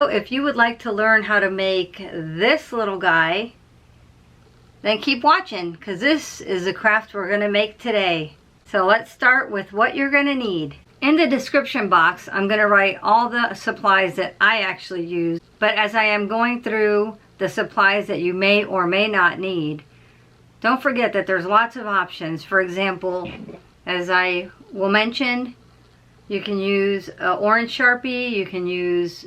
If you would like to learn how to make this little guy, then keep watching, because this is the craft we're going to make today. So let's start with what you're going to need. In the description box, I'm going to write all the supplies that I actually use, but as I am going through the supplies that you may or may not need, don't forget that there's lots of options. For example, as I will mention, you can use an orange Sharpie, you can use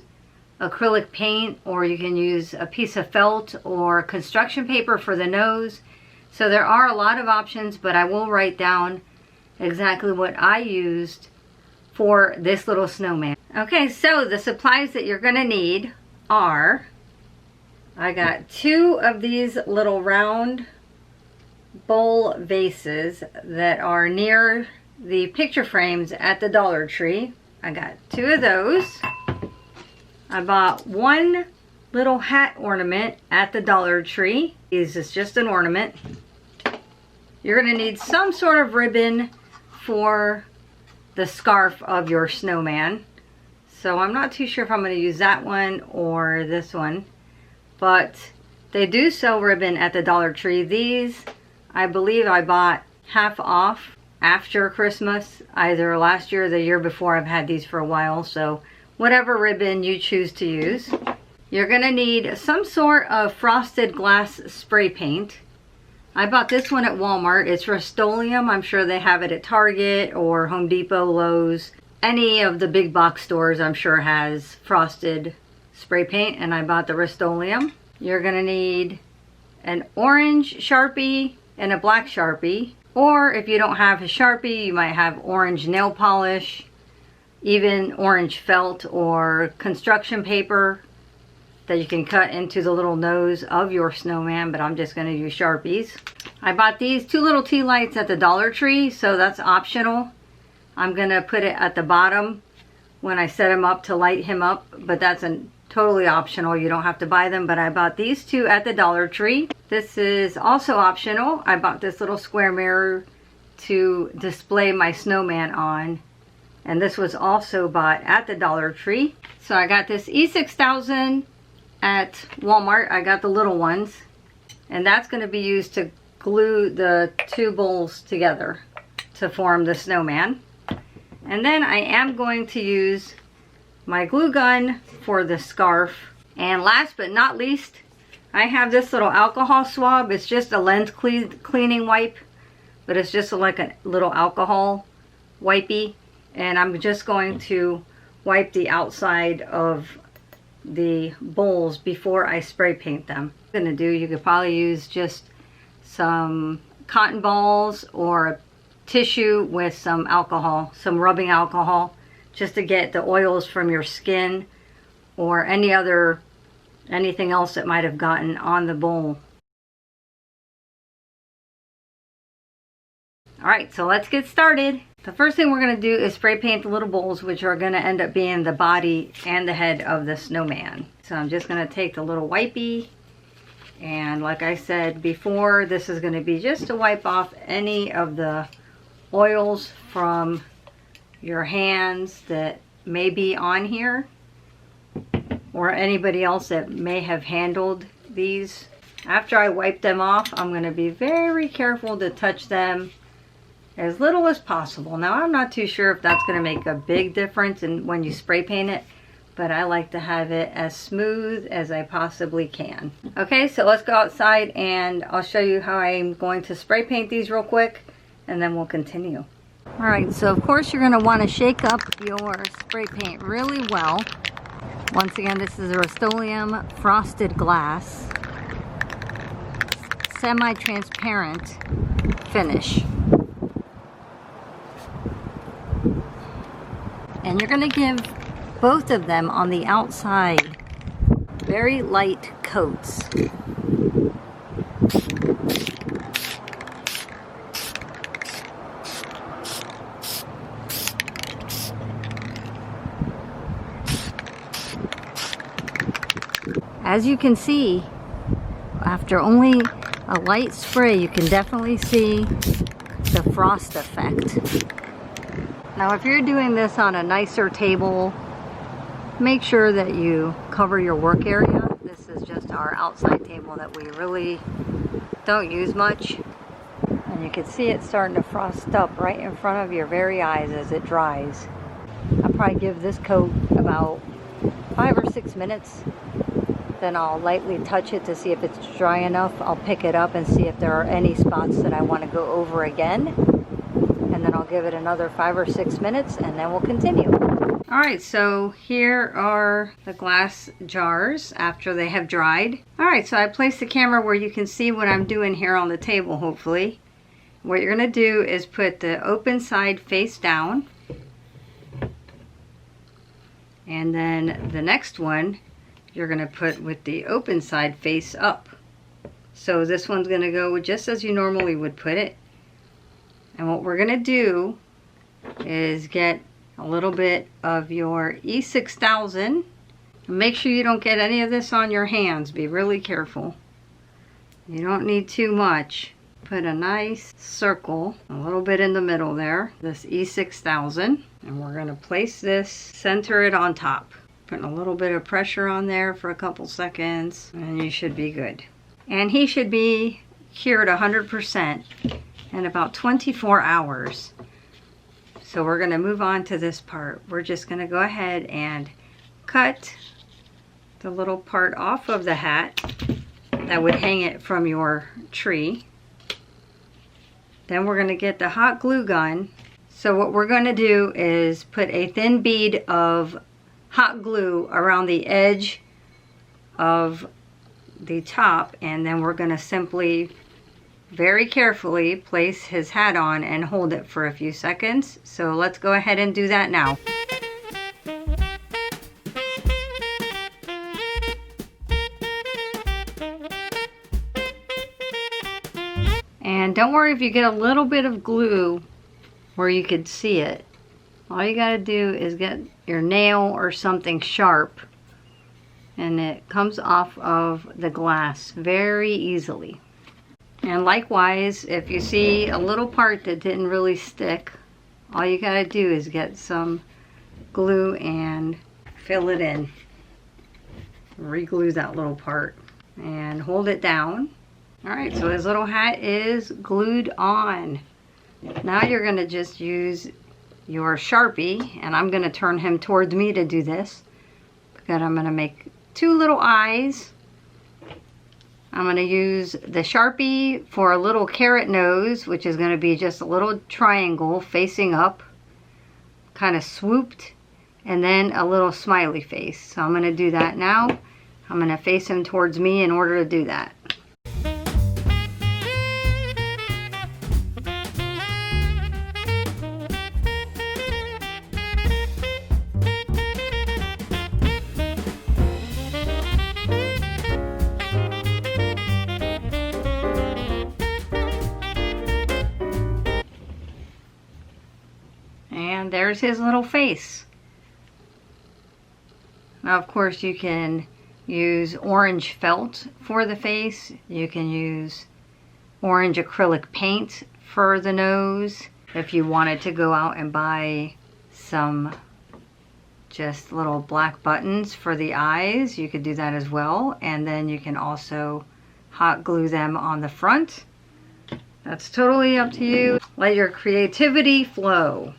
acrylic paint, or you can use a piece of felt or construction paper for the nose. So there are a lot of options, but I will write down exactly what I used for this little snowman. Okay, so the supplies that you're gonna need are, I got 2 of these little round bowl vases that are near the picture frames at the Dollar Tree. I got 2 of those. I bought 1 little hat ornament at the Dollar Tree. This is just an ornament. You're going to need some sort of ribbon for the scarf of your snowman. So I'm not too sure if I'm going to use that one or this one. But they do sell ribbon at the Dollar Tree. These, I believe I bought half off after Christmas, either last year or the year before. I've had these for a while, so whatever ribbon you choose to use. You're going to need some sort of frosted glass spray paint. I bought this one at Walmart. It's Rust-Oleum. I'm sure they have it at Target or Home Depot, Lowe's. Any of the big box stores I'm sure has frosted spray paint, and I bought the Rust-Oleum. You're going to need an orange Sharpie and a black Sharpie. Or if you don't have a Sharpie, you might have orange nail polish, even orange felt or construction paper that you can cut into the little nose of your snowman, but I'm just going to use Sharpies. I bought these 2 little tea lights at the Dollar Tree, so that's optional. I'm going to put it at the bottom when I set him up to light him up, but that's totally optional. You don't have to buy them, but I bought these 2 at the Dollar Tree. This is also optional. I bought this little square mirror to display my snowman on. And this was also bought at the Dollar Tree. So I got this E6000 at Walmart. I got the little ones. And that's going to be used to glue the 2 bowls together to form the snowman. And then I am going to use my glue gun for the scarf. And last but not least, I have this little alcohol swab. It's just a lens cleaning wipe, but it's just like a little alcohol wipey. And I'm just going to wipe the outside of the bowls before I spray paint them. What I'm going to do, you could probably use just some cotton balls or a tissue with some alcohol, some rubbing alcohol, just to get the oils from your skin or anything else that might have gotten on the bowl. Alright, so let's get started. The first thing we're going to do is spray paint the little bowls, which are going to end up being the body and the head of the snowman. So I'm just going to take the little wipey, and like I said before, this is going to be just to wipe off any of the oils from your hands that may be on here, or anybody else that may have handled these. After I wipe them off, I'm going to be very careful to touch them as little as possible. Now, I'm not too sure if that's going to make a big difference when you spray paint it, but I like to have it as smooth as I possibly can. Okay, so let's go outside and I'll show you how I'm going to spray paint these real quick, and then we'll continue. Alright, so of course you're going to want to shake up your spray paint really well. Once again, this is a Rust-Oleum frosted glass, semi-transparent finish. And you're going to give both of them on the outside very light coats. As you can see, after only a light spray, you can definitely see the frost effect. Now, if you're doing this on a nicer table, Make sure that you cover your work area. This is just our outside table that we really don't use much. And you can see it starting to frost up right in front of your very eyes as it dries. I'll probably give this coat about 5 or 6 minutes. Then I'll lightly touch it to see if it's dry enough. I'll pick it up and see if there are any spots that I want to go over again. And then I'll give it another 5 or 6 minutes and then we'll continue. Alright, so here are the glass jars after they have dried. Alright, so I placed the camera where you can see what I'm doing here on the table, hopefully. What you're going to do is put the open side face down. And then the next one you're going to put with the open side face up. So this one's going to go just as you normally would put it. And what we're going to do is get a little bit of your E6000. Make sure you don't get any of this on your hands. Be really careful. You don't need too much. Put a nice circle, a little bit in the middle there, this E6000. And we're going to place this, center it on top. Putting a little bit of pressure on there for a couple seconds, and you should be good. And he should be cured 100% in about 24 hours. So we're going to move on to this part. We're just going to go ahead and cut the little part off of the hat that would hang it from your tree. Then we're going to get the hot glue gun. So what we're going to do is put a thin bead of hot glue around the edge of the top, and then we're going to simply very carefully place his hat on and hold it for a few seconds. So let's go ahead and do that now. And don't worry if you get a little bit of glue where you could see it. All you gotta do is get your nail or something sharp, and it comes off of the glass very easily. And likewise, if you see a little part that didn't really stick, all you gotta do is get some glue and fill it in. Re-glue that little part and hold it down. Alright, so his little hat is glued on. Now you're gonna just use your Sharpie, and I'm going to turn him towards me to do this, because I'm going to make 2 little eyes. I'm going to use the Sharpie for a little carrot nose, which is going to be just a little triangle facing up, kind of swooped, and then a little smiley face. So I'm going to do that now. I'm going to face him towards me in order to do that. And there's his little face. Now, of course, you can use orange felt for the face. You can use orange acrylic paint for the nose. If you wanted to go out and buy some just little black buttons for the eyes, you could do that as well. And then you can also hot glue them on the front. That's totally up to you. Let your creativity flow.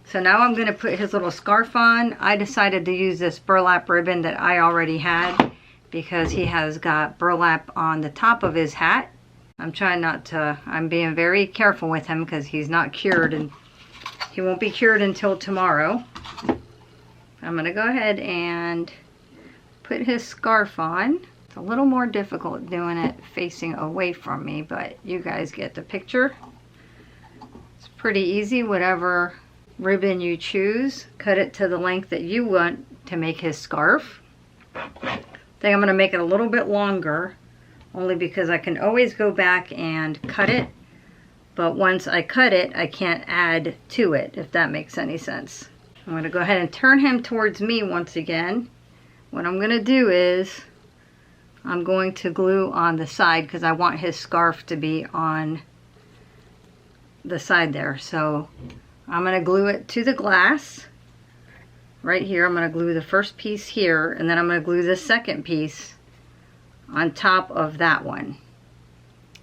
So now I'm going to put his little scarf on. I decided to use this burlap ribbon that I already had because he has got burlap on the top of his hat. I'm trying not to, I'm being very careful with him because he's not cured, and he won't be cured until tomorrow. I'm going to go ahead and put his scarf on. It's a little more difficult doing it facing away from me, but you guys get the picture. It's pretty easy. Whatever ribbon you choose, cut it to the length that you want to make his scarf. I think I'm going to make it a little bit longer, only because I can always go back and cut it, but once I cut it, I can't add to it, if that makes any sense. I'm going to go ahead and turn him towards me once again. What I'm going to do is I'm going to glue on the side because I want his scarf to be on the side there. So I'm going to glue it to the glass. right here. I'm going to glue the first piece here, and then I'm going to glue the second piece on top of that one.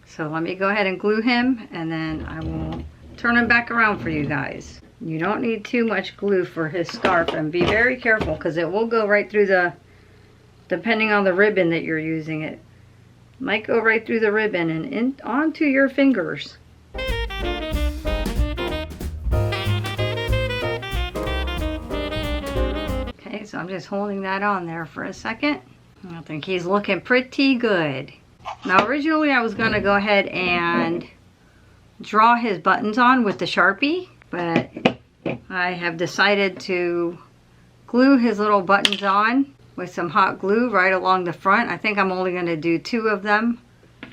So let me go ahead and glue him, and then I will turn him back around for you guys. You don't need too much glue for his scarf, and be very careful because it will go right through the, depending on the ribbon that you're using, it might go right through the ribbon and in onto your fingers. Okay, so I'm just holding that on there for a second. I think he's looking pretty good. Now originally I was going to go ahead and draw his buttons on with the Sharpie, but I have decided to glue his little buttons on with some hot glue right along the front. I think I'm only going to do 2 of them.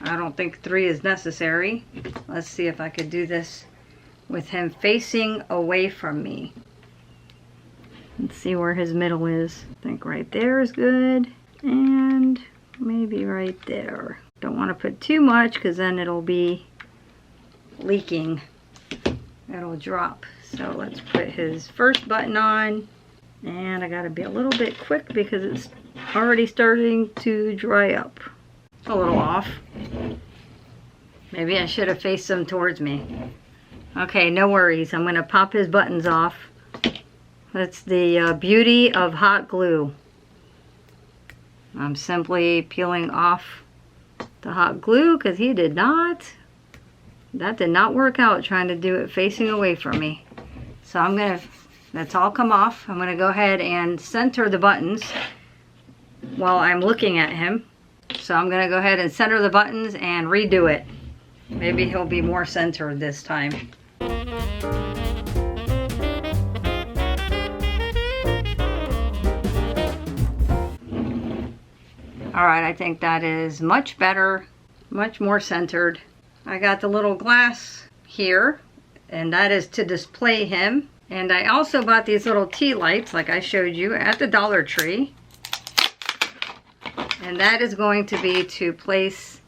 I don't think 3 is necessary. Let's see if I could do this with him facing away from me. Let's see where his middle is. I think right there is good, and maybe right there. Don't want to put too much because then it'll be leaking. It'll drop. So let's put his first button on, and I gotta be a little bit quick because it's already starting to dry up. It's a little off. Maybe I should have faced them towards me. Okay, no worries. I'm gonna pop his buttons off. That's the beauty of hot glue. I'm simply peeling off the hot glue because that did not work out trying to do it facing away from me. So that's all come off. I'm gonna go ahead and center the buttons while I'm looking at him. So I'm gonna go ahead and center the buttons and redo it. Maybe he'll be more centered this time. Alright, I think that is much better, much more centered. I got the little glass here, and that is to display him. And I also bought these little tea lights like I showed you at the Dollar Tree. And that is going to be to place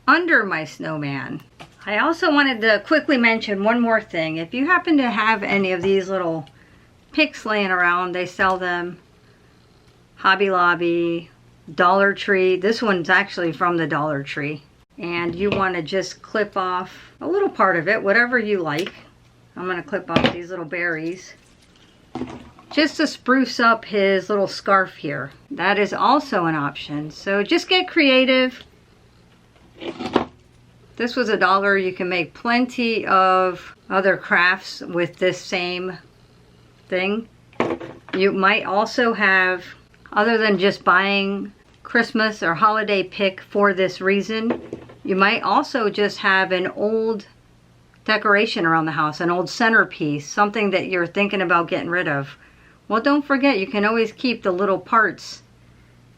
under my snowman. I also wanted to quickly mention one more thing. If you happen to have any of these little picks laying around, they sell them Hobby Lobby, Dollar Tree. This one's actually from the Dollar Tree. And you want to just clip off a little part of it, whatever you like. I'm going to clip off these little berries just to spruce up his little scarf here. That is also an option. So just get creative. This was $1. You can make plenty of other crafts with this same thing. You might also have, other than just buying Christmas or holiday pick for this reason, you might also just have an old decoration around the house, an old centerpiece, something that you're thinking about getting rid of. Well, don't forget, you can always keep the little parts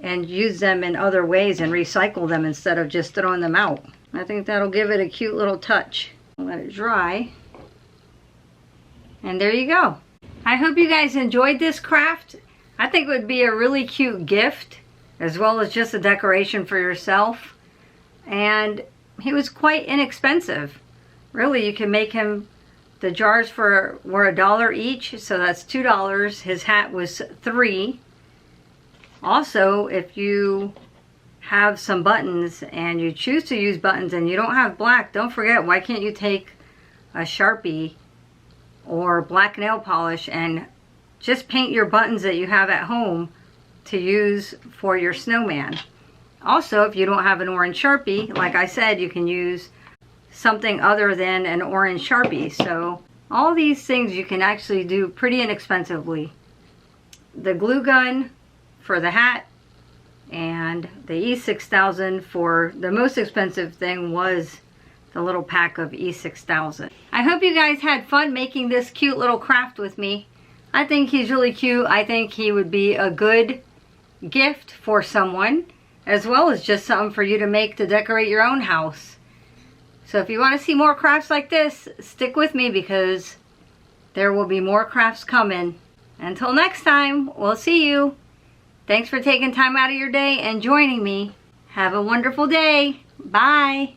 and use them in other ways and recycle them instead of just throwing them out. I think that'll give it a cute little touch. I'll let it dry. And there you go. I hope you guys enjoyed this craft. I think it would be a really cute gift, as well as just a decoration for yourself. And he was quite inexpensive. Really, you can make him, the jars were $1 each, so that's $2. His hat was $3. Also, if you have some buttons and you choose to use buttons and you don't have black, don't forget, why can't you take a Sharpie or black nail polish and just paint your buttons that you have at home to use for your snowman. Also, if you don't have an orange Sharpie, like I said, you can use something other than an orange Sharpie. So all these things you can actually do pretty inexpensively. The glue gun for the hat and the E6000 for the most expensive thing was the little pack of E6000. I hope you guys had fun making this cute little craft with me. I think he's really cute. I think he would be a good gift for someone, as well as just something for you to make to decorate your own house. So if you want to see more crafts like this, stick with me because there will be more crafts coming. Until next time, we'll see you. Thanks for taking time out of your day and joining me. Have a wonderful day. Bye.